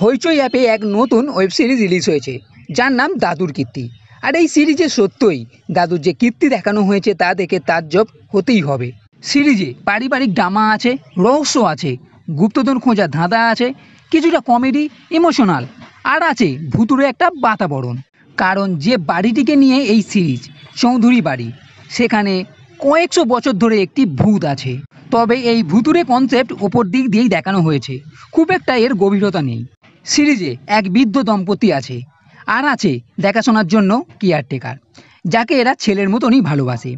হইচই অ্যাপে এক নতুন ওয়েব সিরিজ রিলিজ হয়েছে যার নাম দাদুর কীর্তি। আর এই সিরিজে সত্যই দাদুর যে কীর্তি দেখানো হয়েছে তা দেখে তাজ্জব হতেই হবে। সিরিজে পারিবারিক ড্রামা আছে, রহস্য আছে, গুপ্তধন খোঁজার ধাঁধা আছে, কিছুটা কমেডি, ইমোশনাল, আর আছে ভুতুড়ে একটা বাতাবরণ। কারণ যে বাড়িটিকে নিয়ে এই সিরিজ, চৌধুরী বাড়ি, সেখানে কয়েকশো বছর ধরে একটি ভূত আছে। তবে এই ভুতুড়ে কনসেপ্ট ওপর দিক দিয়েই দেখানো হয়েছে, খুব একটা এর গভীরতা নেই। সিরিজে এক বৃদ্ধ দম্পতি আছে, আর আছে দেখাশোনার জন্য কেয়ারটেকার, যাকে এরা ছেলের মতনই ভালোবাসে।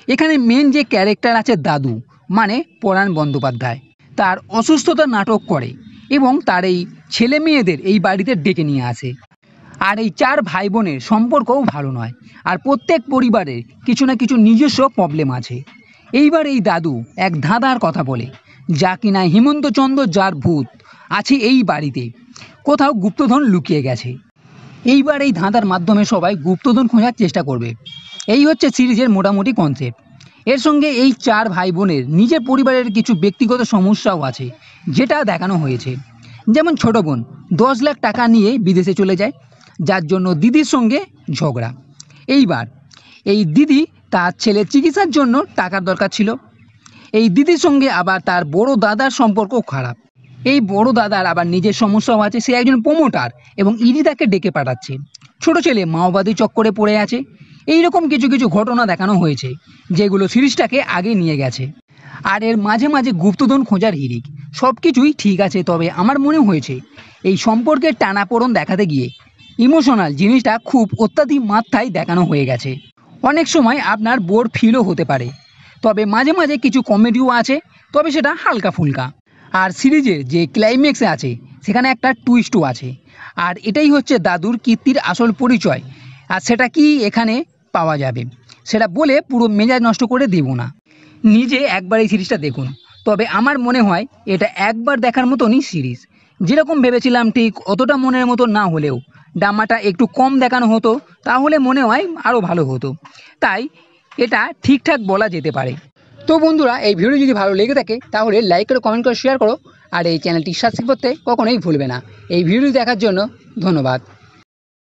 এখানে মেন যে ক্যারেক্টার আছে দাদু, মানে পরাণ বন্দ্যোপাধ্যায়, তার অসুস্থতা নাটক করে এবং তার এই ছেলে মেয়েদের এই বাড়িতে ডেকে নিয়ে আসে। আর এই চার ভাই বোনের সম্পর্কও ভালো নয়, আর প্রত্যেক পরিবারের কিছু না কিছু নিজস্ব প্রবলেম আছে। এইবার এই দাদু এক ধাঁধার কথা বলে, যা কিনা হেমন্তচন্দ্র যার ভূত আছে এই বাড়িতে কোথাও গুপ্তধন লুকিয়ে গেছে। এইবার এই ধাঁধার মাধ্যমে সবাই গুপ্তধন খোঁজার চেষ্টা করবে। এই হচ্ছে সিরিজের মোটামুটি কনসেপ্ট। এর সঙ্গে এই চার ভাই বোনের নিজের পরিবারের কিছু ব্যক্তিগত সমস্যাও আছে, যেটা দেখানো হয়েছে। যেমন ছোট বোন 10 লাখ টাকা নিয়ে বিদেশে চলে যায়, যার জন্য দিদির সঙ্গে ঝগড়া। এইবার এই দিদি তার ছেলের চিকিৎসার জন্য টাকার দরকার ছিল। এই দিদির সঙ্গে আবার তার বড় দাদার সম্পর্ক খারাপ। এই বড় দাদার আবার নিজের সমস্যাও আছে, সে একজন প্রমোটার এবং ইডি তাকে ডেকে পাঠাচ্ছে। ছোট ছেলে মাওবাদী চক্করে পড়ে আছে। এইরকম কিছু কিছু ঘটনা দেখানো হয়েছে, যেগুলো সিরিজটাকে আগে নিয়ে গেছে। আর এর মাঝে মাঝে গুপ্তধন খোঁজার হিড়িক, সব কিছুই ঠিক আছে। তবে আমার মনে হয়েছে এই সম্পর্কের টানাপোড়ন দেখাতে গিয়ে ইমোশনাল জিনিসটা খুব অত্যাধিক মাত্রায় দেখানো হয়ে গেছে। অনেক সময় আপনার বোর ফিলও হতে পারে, তবে মাঝে মাঝে কিছু কমেডিও আছে, তবে সেটা হালকা ফুলকা। আর সিরিজের যে ক্লাইম্যাক্সে আছে সেখানে একটা টুইস্টও আছে। আর এটাই হচ্ছে দাদুর কীর্তির আসল পরিচয়। আর সেটা কি এখানে পাওয়া যাবে, সেটা বলে পুরো মেজাজ নষ্ট করে দেব না। নিজে একবার এই সিরিজটা দেখুন। তবে আমার মনে হয় এটা একবার দেখার মতনই সিরিজ। যেরকম ভেবেছিলাম ঠিক অতটা মনের মতো না হলেও ড্রামাটা একটু কম দেখানো হতো, তাহলে মনে হয় আরও ভালো হতো। তাই এটা ঠিকঠাক বলা যেতে পারে। তো বন্ধুরা, এই ভিডিও যদি ভালো লেগে থাকে তাহলে লাইক করে, কমেন্ট করে, শেয়ার করো। আর এই চ্যানেলটি সাবস্ক্রাইব করতে কখনোই ভুলবে না। এই ভিডিও দেখার জন্য ধন্যবাদ।